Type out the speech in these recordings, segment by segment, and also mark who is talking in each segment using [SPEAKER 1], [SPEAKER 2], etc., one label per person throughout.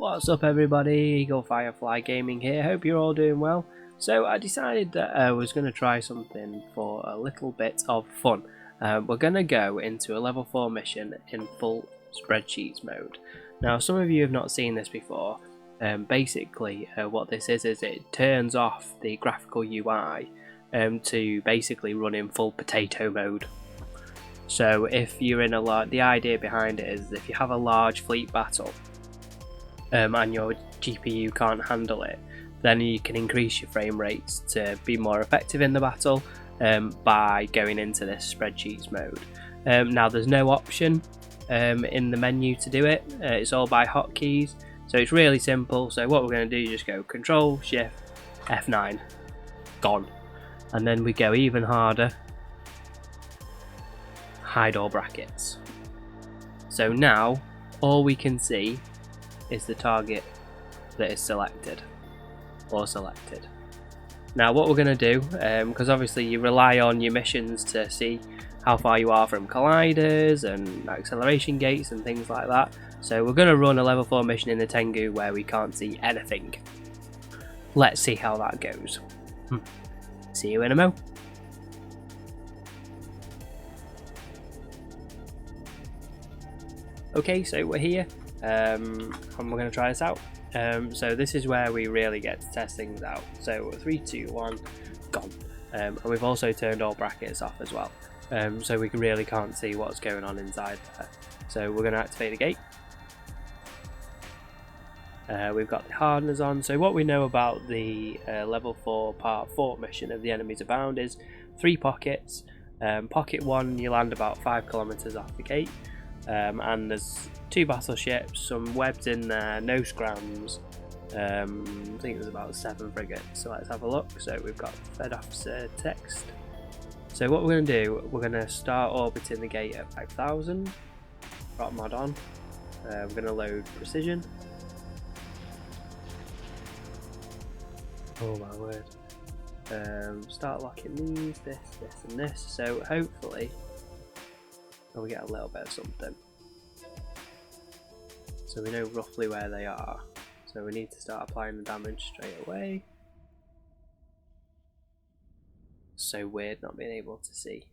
[SPEAKER 1] What's up everybody, Eaglefirefly Gaming here, hope you're all doing well. So I decided that I was going to try something for a little bit of fun. We're going to go into a level 4 mission in full spreadsheets mode. Now some of you have not seen this before. Basically what this is it turns off the graphical UI to basically run in full potato mode. So if you're in the idea behind it is if you have a large fleet battle and your GPU can't handle it, then you can increase your frame rates to be more effective in the battle by going into this spreadsheets mode. Now there's no option in the menu to do it, it's all by hotkeys, so it's really simple. So what we're going to do is just go Control Shift F9, gone, and then we go even harder, hide all brackets. So now all we can see is the target that is selected or selected. Now what we're going to do, because obviously you rely on your missions to see how far you are from colliders and acceleration gates and things like that, so we're going to run a level 4 mission in the TENGU where we can't see anything. Let's see how that goes. See you in a mo. Okay, so we're here and we're going to try this out. So this is where we really get to test things out. So 3, 2, 1, gone. And we've also turned all brackets off as well, so we really can't see what's going on inside there. So we're going to activate the gate. We've got the hardeners on. So what we know about the level 4 part 4 mission of the enemies abound is 3 pockets. Pocket 1 you land about 5 kilometers off the gate. And there's 2 battleships, some webs in there, no scrams. I think there's about 7 frigates, so let's have a look. So we've got Fed Officer text. So what we're going to do, we're going to start orbiting the gate at 5000, prop mod on. We're going to load precision. Oh my word. Start locking these, this and this, so hopefully we get a little bit of something. So we know roughly where they are, so we need to start applying the damage straight away. So weird not being able to see.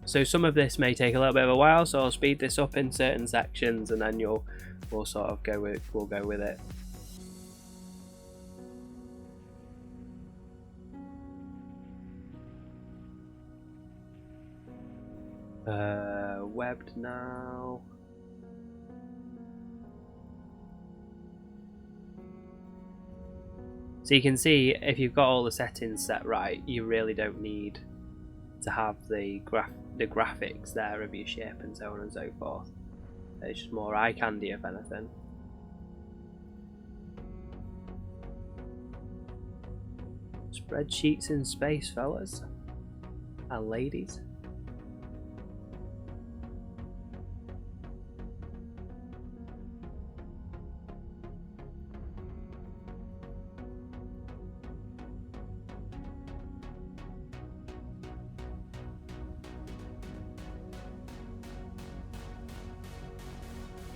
[SPEAKER 1] So some of this may take a little bit of a while, so I'll speed this up in certain sections and then we'll sort of go with it. Webbed now. So you can see if you've got all the settings set right, you really don't need to have the graphics there of your ship and so on and so forth. It's just more eye candy if anything. Spreadsheets in space, fellas and ladies.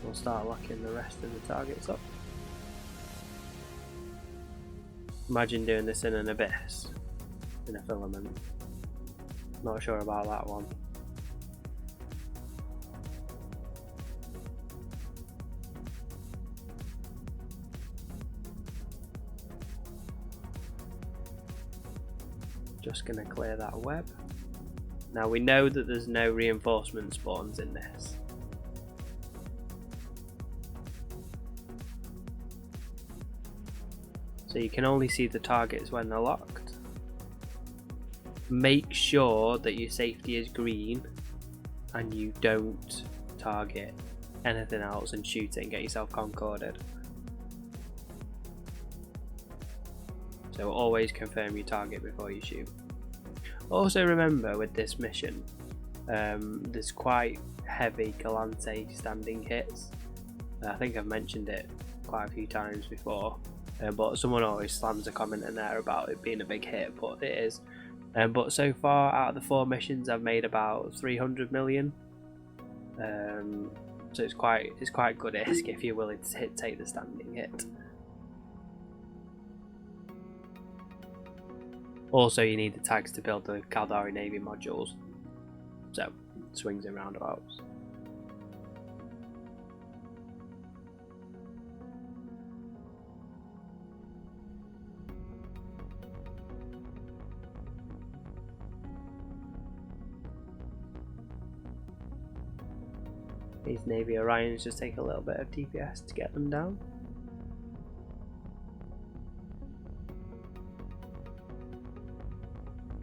[SPEAKER 1] We'll start locking the rest of the targets up. Imagine doing this in an abyss, in a filament. Not sure about that one. Just gonna clear that web. Now we know that there's no reinforcement spawns in this. So you can only see the targets when they're locked. Make sure that your safety is green and you don't target anything else and shoot it and get yourself concorded. So always confirm your target before you shoot. Also remember with this mission, there's quite heavy Galante standing hits. I think I've mentioned it quite a few times before. But someone always slams a comment in there about it being a big hit, but it is. But so far out of the 4 missions I've made about 300 million. So it's quite good isk if you're willing to take the standing hit. Also, you need the tags to build the Caldari Navy modules. So, swings and roundabouts. These Navy Orions just take a little bit of DPS to get them down.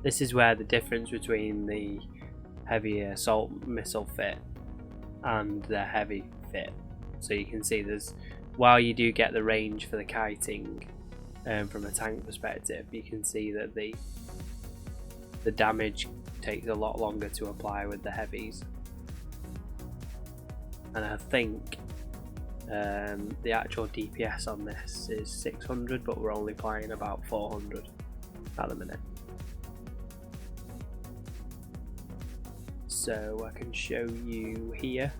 [SPEAKER 1] This is where the difference between the heavy assault missile fit and the heavy fit. So you can see while you do get the range for the kiting from a tank perspective, you can see that the damage takes a lot longer to apply with the heavies. And I think the actual DPS on this is 600, but we're only applying about 400 at the minute. So I can show you here.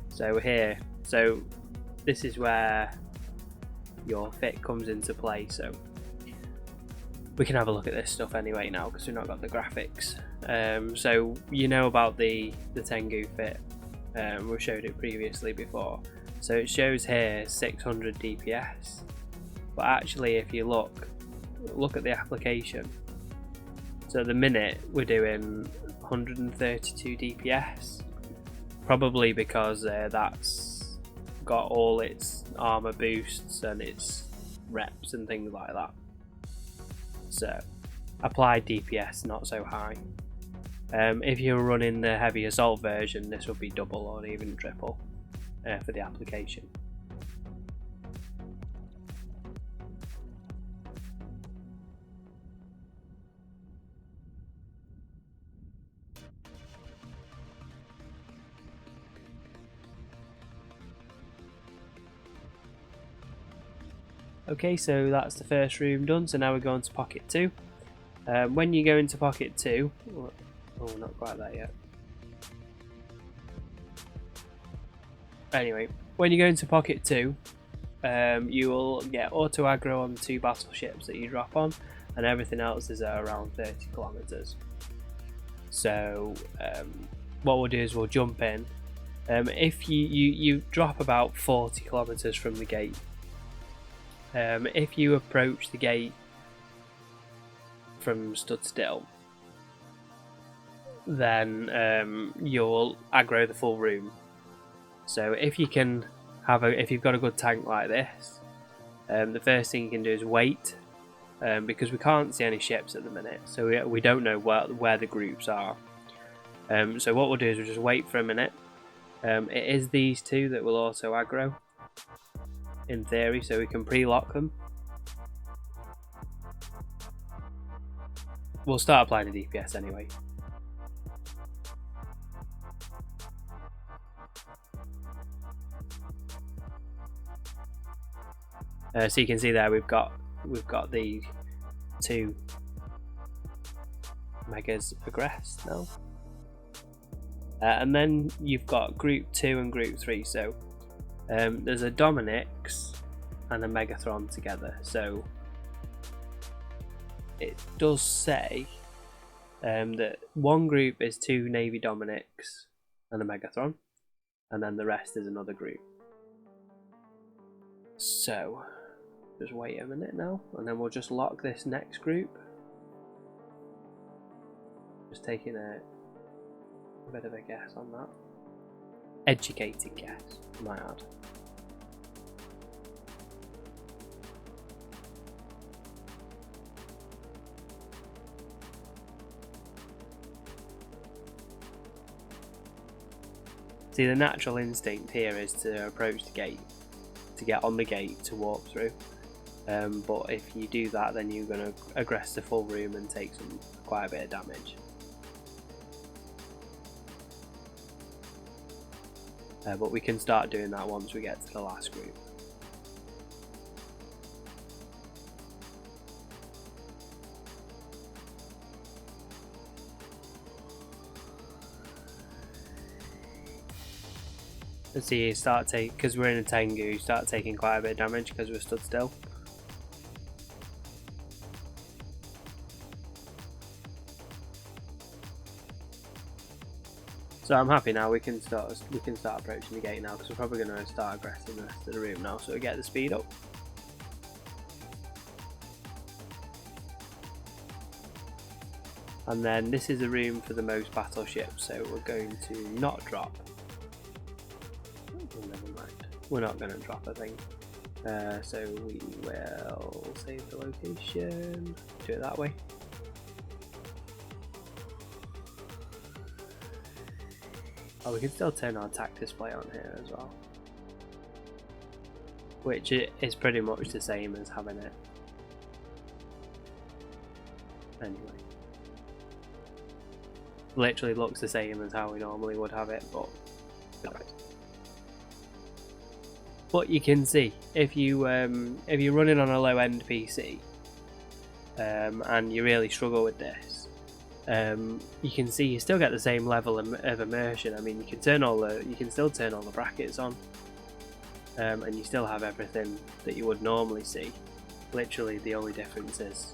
[SPEAKER 1] So this is where your fit comes into play. So we can have a look at this stuff anyway now because we've not got the graphics. So you know about the TENGU fit. We've showed it previously before. So it shows here 600 DPS, but actually if you look at the application. So at the minute we're doing 132 DPS, probably because that's got all its armor boosts and its reps and things like that. So applied DPS not so high. If you're running the heavy assault version, this would be double or even triple for the application. Okay, so that's the first room done, so now we're going to pocket 2. When you go into pocket 2, oh, not quite there yet. Anyway, when you go into pocket 2, you will get auto aggro on the 2 battleships that you drop on, and everything else is at around 30 kilometers. So what we'll do is we'll jump in. If you drop about 40 kilometers from the gate. If you approach the gate from stood still, then you'll aggro the full room. So if you can if you've got a good tank like this, the first thing you can do is wait, because we can't see any ships at the minute, so we don't know where the groups are. So what we'll do is we'll just wait for a minute. It is these 2 that will also aggro, in theory, so we can pre-lock them. We'll start applying the DPS anyway. So you can see there we've got the 2 megas aggressed now, and then you've got group 2 and group 3. So there's a Dominix and a Megathron together. So it does say that one group is 2 Navy Dominix and a Megathron, and then the rest is another group. So just wait a minute now, and then we'll just lock this next group. Just taking a bit of a guess on that. Educated guess, I might add. See, the natural instinct here is to approach the gate, to get on the gate to walk through. But if you do that, then you're going to aggress the full room and take quite a bit of damage. But we can start doing that once we get to the last group. And see, you start taking, because we're in a Tengu, you start taking quite a bit of damage because we're stood still. So I'm happy now. We can start approaching the gate now, because we're probably going to start aggressing the rest of the room now, so we get the speed up. And then this is a room for the most battleships, so we're going to not drop. Oh, never mind. We're not going to drop, I think. So we will save the location. Do it that way. Oh, we can still turn our attack display on here as well, which is pretty much the same as having it. Anyway, literally looks the same as how we normally would have it, but you can see if you're running on a low-end PC and you really struggle with this. You can see you still get the same level of immersion. I mean, you can still turn all the brackets on, and you still have everything that you would normally see. Literally, the only difference is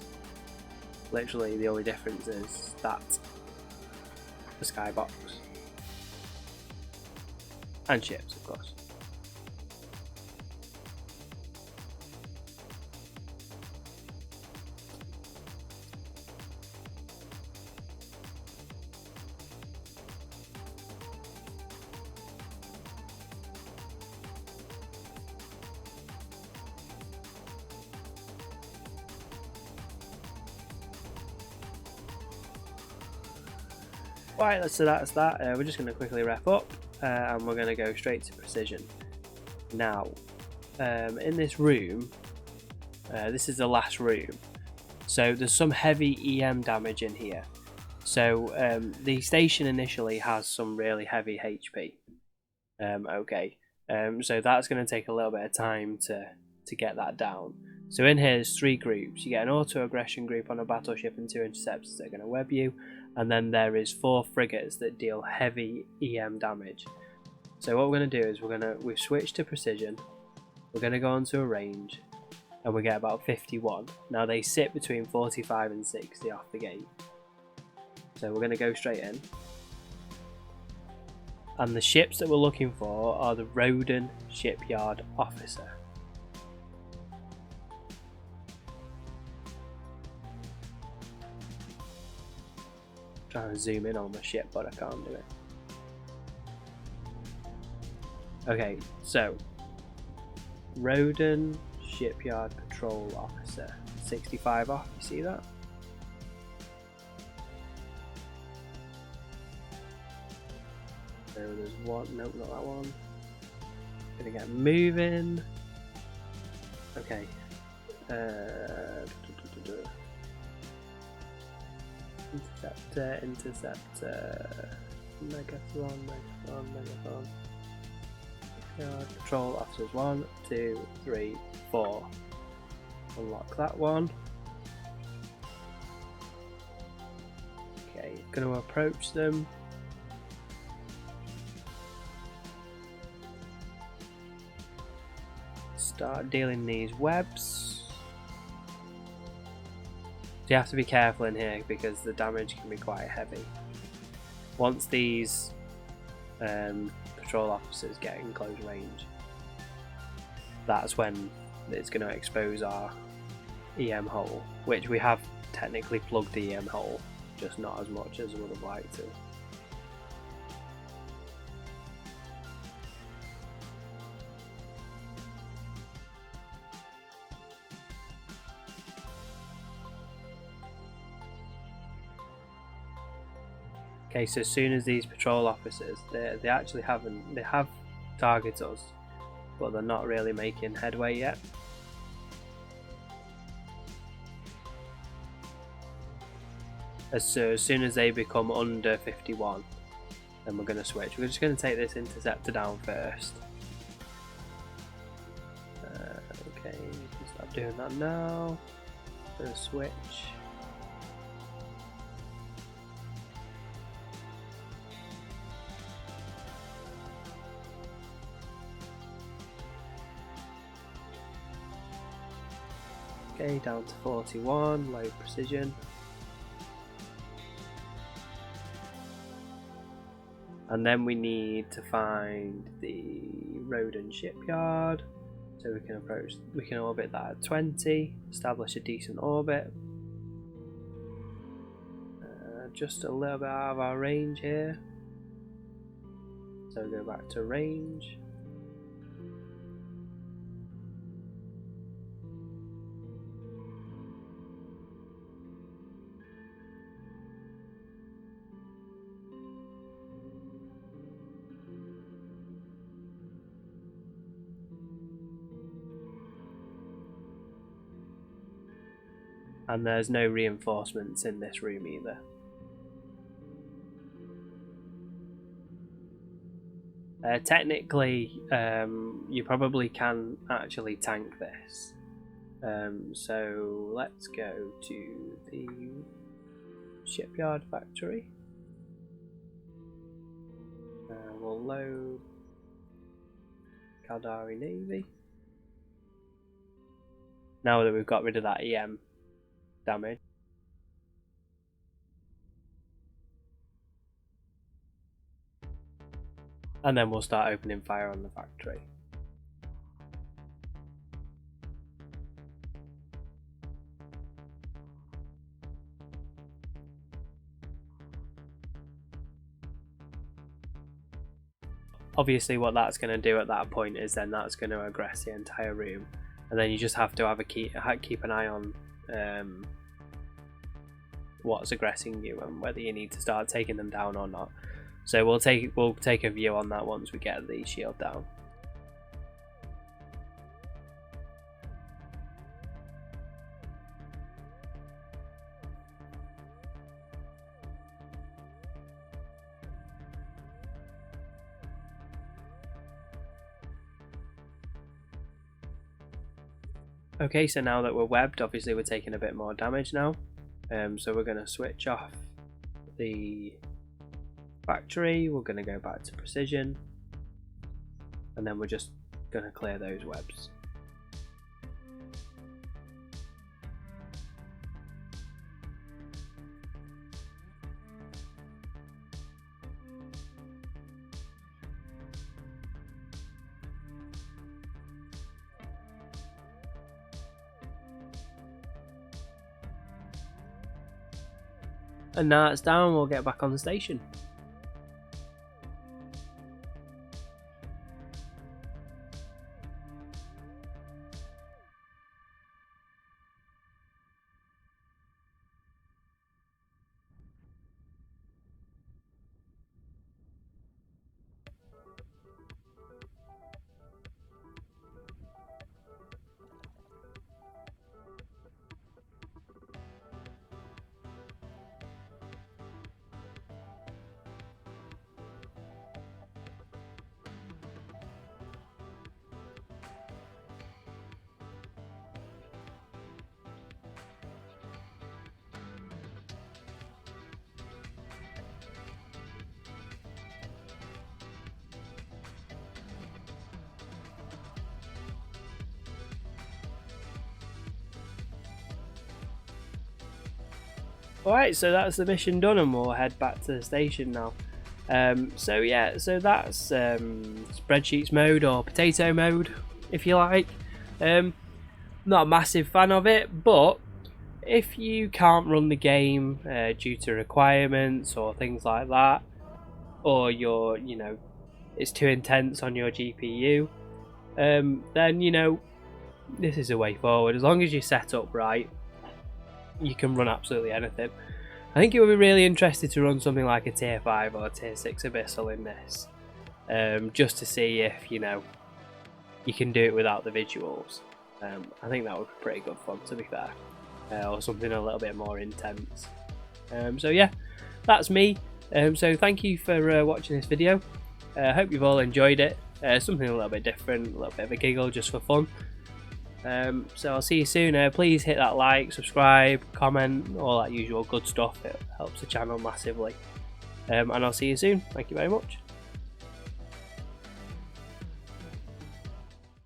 [SPEAKER 1] that the skybox and ships, of course. Right, so that's that. We're just going to quickly wrap up, and we're going to go straight to precision. Now, in this room, this is the last room, so there's some heavy EM damage in here. So the station initially has some really heavy HP. So that's going to take a little bit of time to get that down. So in here there's 3 groups. You get an auto aggression group on a battleship and 2 interceptors that are going to web you, and then there is 4 frigates that deal heavy EM damage. So what we're going to do is we've switched to precision. We're going to go onto a range, and we get about 51. Now they sit between 45 and 60 off the gate. So we're going to go straight in. And the ships that we're looking for are the Roden Shipyard Officer. Trying to zoom in on the ship, but I can't do it. Okay, so Roden Shipyard Patrol Officer, 65 off. You see that? So there's one. Nope, not that one. Gonna get moving. Okay. Interceptor, Megathon. Patrol officers 1, 2, 3, 4. Unlock that one. Okay, gonna approach them. Start dealing these webs. So you have to be careful in here because the damage can be quite heavy. Once these patrol officers get in close range, that's when it's going to expose our EM hole, which we have technically plugged the EM hole, just not as much as we would have liked to. Okay, so as soon as these patrol officers, they actually have targeted us, but they're not really making headway yet. So as soon as they become under 51, then we're going to switch. We're just going to take this interceptor down first. Okay, you can start doing that now. Going to switch. Okay, down to 41, low precision. And then we need to find the road and shipyard. So we can orbit that at 20, establish a decent orbit. Just a little bit out of our range here. So go back to range. And there's no reinforcements in this room either. Technically, you probably can actually tank this. So let's go to the shipyard factory. We'll load Caldari Navy. Now that we've got rid of that EM damage. And then we'll start opening fire on the factory. Obviously what that's going to do at that point is then that's going to aggress the entire room, and then you just have to keep an eye on what's aggressing you and whether you need to start taking them down or not. So we'll take a view on that once we get the shield down. Okay, so now that we're webbed, obviously we're taking a bit more damage now. So we're going to switch off the factory, we're going to go back to precision, and then we're just going to clear those webs. And now it's down, we'll get back on the station. Alright, so that's the mission done, and we'll head back to the station now. So that's Spreadsheets mode, or potato mode, if you like. Not a massive fan of it, but if you can't run the game due to requirements or things like that, or it's too intense on your GPU, then this is a way forward. As long as you set up right, you can run absolutely anything. I think it would be really interesting to run something like a tier 5 or tier 6 Abyssal in this, just to see if you can do it without the visuals. I think that would be pretty good fun, to be fair, or something a little bit more intense. So yeah, that's me. So thank you for watching this video. I hope you've all enjoyed it. Something a little bit different, a little bit of a giggle just for fun. So I'll see you soon. Please hit that like, subscribe, comment, all that usual good stuff. It helps the channel massively. And I'll see you soon. Thank you very much.